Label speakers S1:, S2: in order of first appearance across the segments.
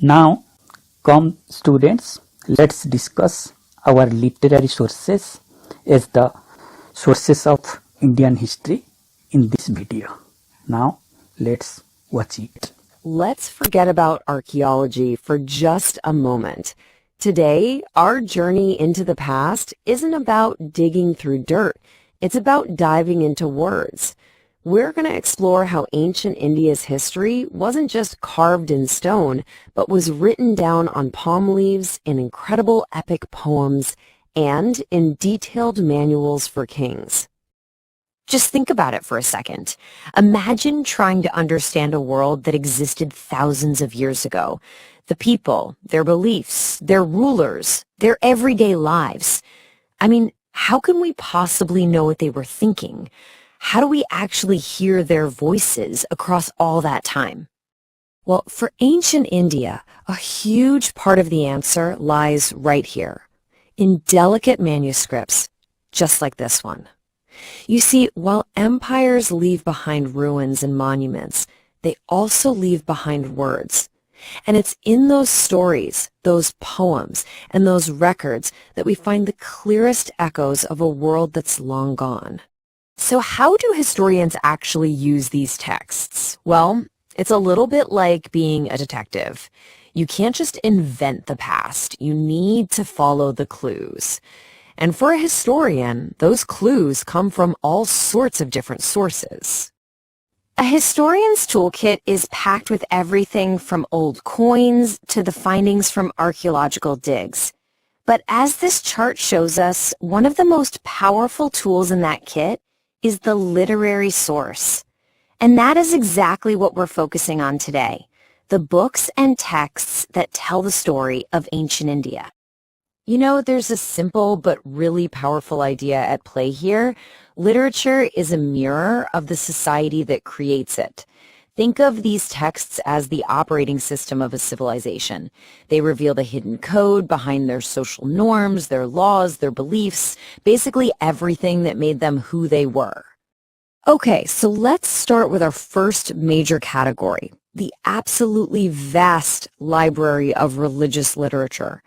S1: Now, come students, let's discuss our literary sources as the sources of Indian history in this video. Now, let's watch it.
S2: Let's forget about archaeology for just a moment. Today, our journey into the past isn't about digging through dirt. It's about diving into words. We're going to explore how ancient India's history wasn't just carved in stone, but was written down on palm leaves in incredible epic poems and in detailed manuals for kings. Just think about it for a second. Imagine trying to understand a world that existed thousands of years ago. The people, their beliefs, their rulers, their everyday lives. I mean, how can we possibly know what they were thinking? How do we actually hear their voices across all that time? Well, for ancient India, a huge part of the answer lies right here, in delicate manuscripts, just like this one. You see, while empires leave behind ruins and monuments, they also leave behind words. And it's in those stories, those poems, and those records that we find the clearest echoes of a world that's long gone. So how do historians actually use these texts? Well, it's a little bit like being a detective. You can't just invent the past. You need to follow the clues. And for a historian, those clues come from all sorts of different sources. A historian's toolkit is packed with everything from old coins to the findings from archaeological digs. But as this chart shows us, one of the most powerful tools in that kit is the literary source. And that is exactly what we're focusing on today, the books and texts that tell the story of ancient India. You know, there's a simple but really powerful idea at play here. Literature is a mirror of the society that creates it. Think of these texts as the operating system of a civilization. They reveal the hidden code behind their social norms, their laws, their beliefs, basically everything that made them who they were. Okay, so let's start with our first major category, the absolutely vast library of religious literature.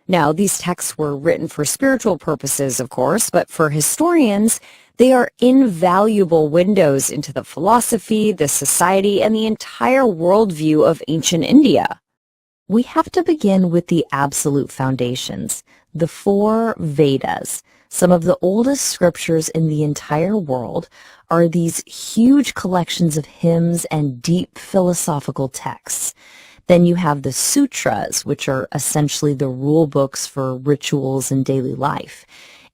S2: Now, these texts were written for spiritual purposes, of course, but for historians, they are invaluable windows into the philosophy, the society, and the entire worldview of ancient India. We have to begin with the absolute foundations, the 4 Vedas. Some of the oldest scriptures in the entire world are these huge collections of hymns and deep philosophical texts. Then you have the sutras, which are essentially the rule books for rituals in daily life.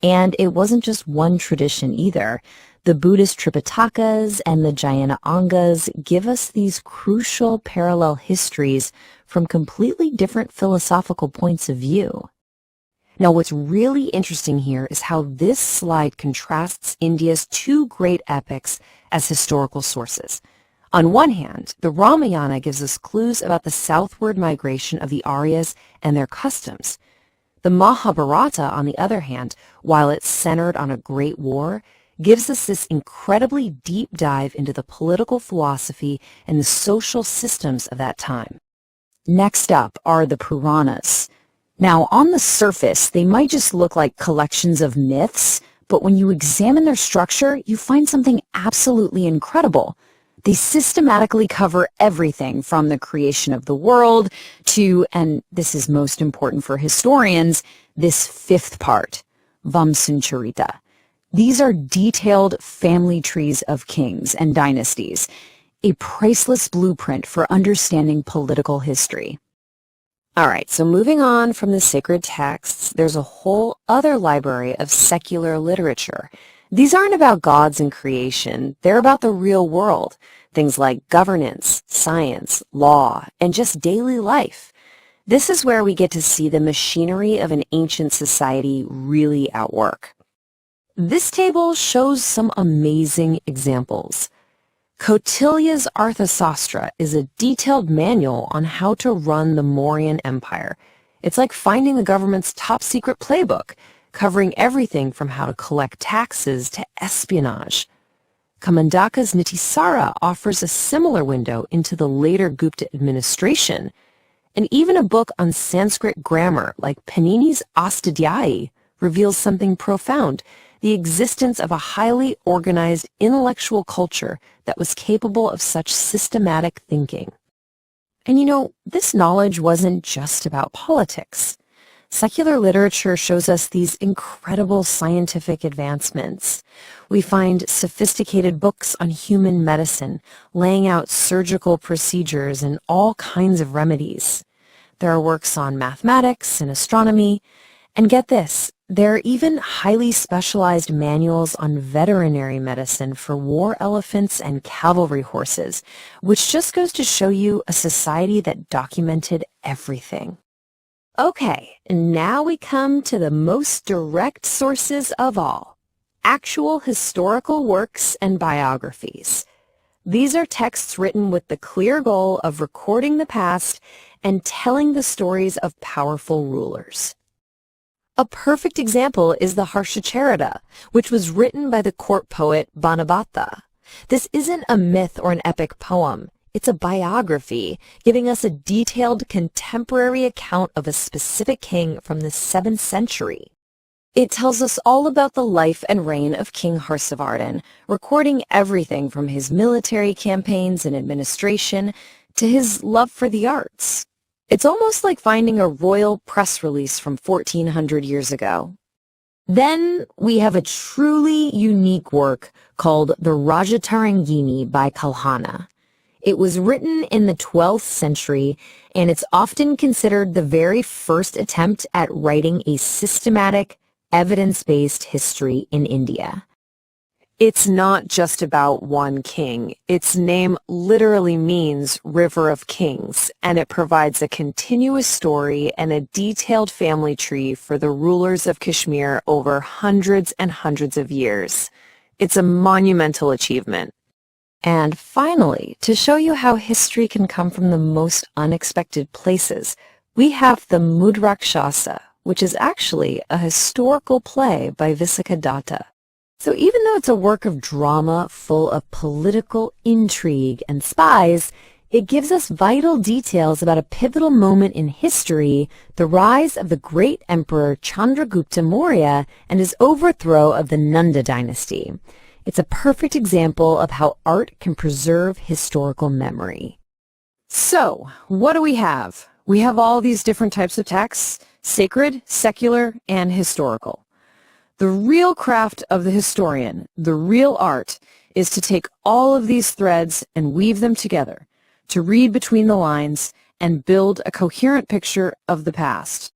S2: And it wasn't just one tradition either. The Buddhist Tripitakas and the Jayana Angas give us these crucial parallel histories from completely different philosophical points of view. Now, what's really interesting here is how this slide contrasts India's 2 great epics as historical sources. On one hand, the Ramayana gives us clues about the southward migration of the Aryas and their customs. The Mahabharata, on the other hand, while it's centered on a great war, gives us this incredibly deep dive into the political philosophy and the social systems of that time. Next up are the Puranas. Now, on the surface, they might just look like collections of myths, but when you examine their structure, you find something absolutely incredible. They systematically cover everything from the creation of the world to, and this is most important for historians, this 5th part, Vamsuncharita. These are detailed family trees of kings and dynasties, a priceless blueprint for understanding political history. All right, so moving on from the sacred texts, there's a whole other library of secular literature. These aren't about gods and creation. They're about the real world, things like governance, science, law, and just daily life. This is where we get to see the machinery of an ancient society really at work. This table shows some amazing examples. Kautilya's Arthashastra is a detailed manual on how to run the Mauryan Empire. It's like finding the government's top-secret playbook, covering everything from how to collect taxes to espionage. Kamandaka's Nitisara offers a similar window into the later Gupta administration. And even a book on Sanskrit grammar like Panini's Astadhyayi reveals something profound, the existence of a highly organized intellectual culture that was capable of such systematic thinking. And this knowledge wasn't just about politics. Secular literature shows us these incredible scientific advancements. We find sophisticated books on human medicine, laying out surgical procedures and all kinds of remedies. There are works on mathematics and astronomy, and get this, there are even highly specialized manuals on veterinary medicine for war elephants and cavalry horses, which just goes to show you a society that documented everything. Okay, now we come to the most direct sources of all, actual historical works and biographies. These are texts written with the clear goal of recording the past and telling the stories of powerful rulers. A perfect example is the Harshacharita, which was written by the court poet Banabhatta. This isn't a myth or an epic poem. It's a biography, giving us a detailed contemporary account of a specific king from the 7th century. It tells us all about the life and reign of King Harshavardhan, recording everything from his military campaigns and administration to his love for the arts. It's almost like finding a royal press release from 1400 years ago. Then we have a truly unique work called the Rajatarangini by Kalhana. It was written in the 12th century, and it's often considered the very first attempt at writing a systematic, evidence-based history in India. It's not just about one king. Its name literally means River of Kings, and it provides a continuous story and a detailed family tree for the rulers of Kashmir over hundreds and hundreds of years. It's a monumental achievement. And finally, to show you how history can come from the most unexpected places, we have the Mudrakshasa, which is actually a historical play by Visakadatta. So even though it's a work of drama full of political intrigue and spies, it gives us vital details about a pivotal moment in history, the rise of the great emperor Chandragupta Maurya and his overthrow of the Nanda dynasty. It's a perfect example of how art can preserve historical memory. So, what do we have? We have all these different types of texts: sacred, secular, and historical. The real craft of the historian, the real art, is to take all of these threads and weave them together, to read between the lines and build a coherent picture of the past.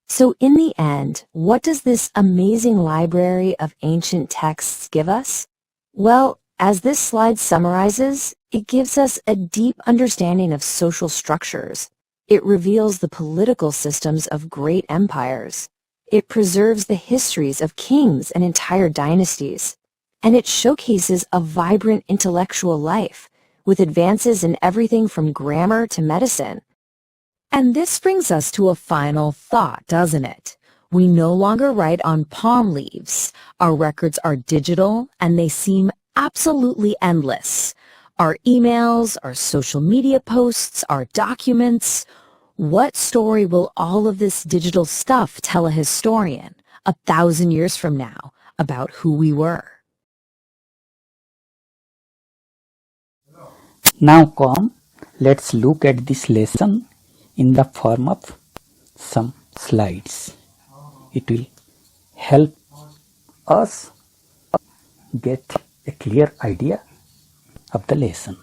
S2: So in the end, what does this amazing library of ancient texts give us? Well, as this slide summarizes, it gives us a deep understanding of social structures. It reveals the political systems of great empires. It preserves the histories of kings and entire dynasties. And it showcases a vibrant intellectual life, with advances in everything from grammar to medicine. And this brings us to a final thought, doesn't it? We no longer write on palm leaves. Our records are digital, and they seem absolutely endless. Our emails, our social media posts, our documents. What story will all of this digital stuff tell a historian 1,000 years from now about who we were?
S1: Now come, let's look at this lesson in the form of some slides. It will help us get a clear idea of the lesson.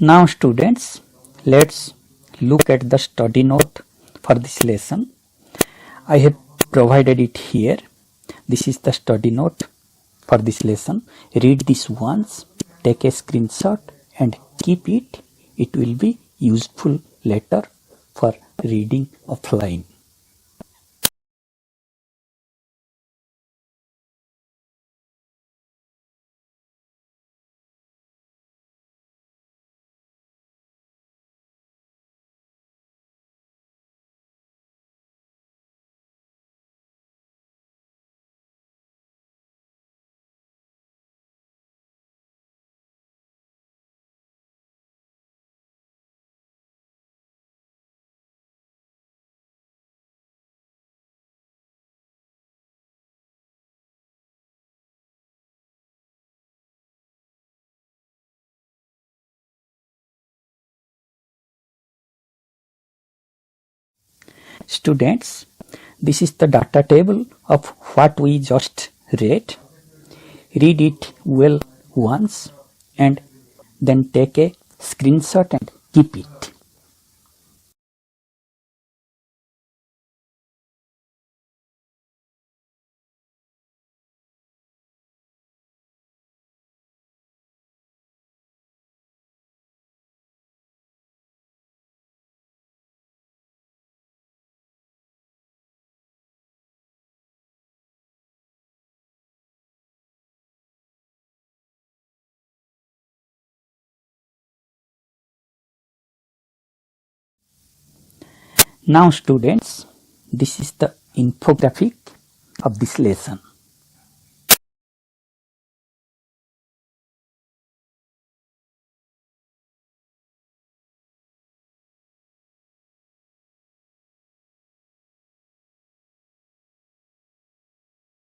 S1: Now students, let's look at the study note for this lesson. I have provided it here. This is the study note for this lesson. Read this once, take a screenshot and keep it. It will be useful later for reading offline. Students, this is the data table of what we just read. Read it well once and then take a screenshot and keep it. Now students, this is the infographic of this lesson.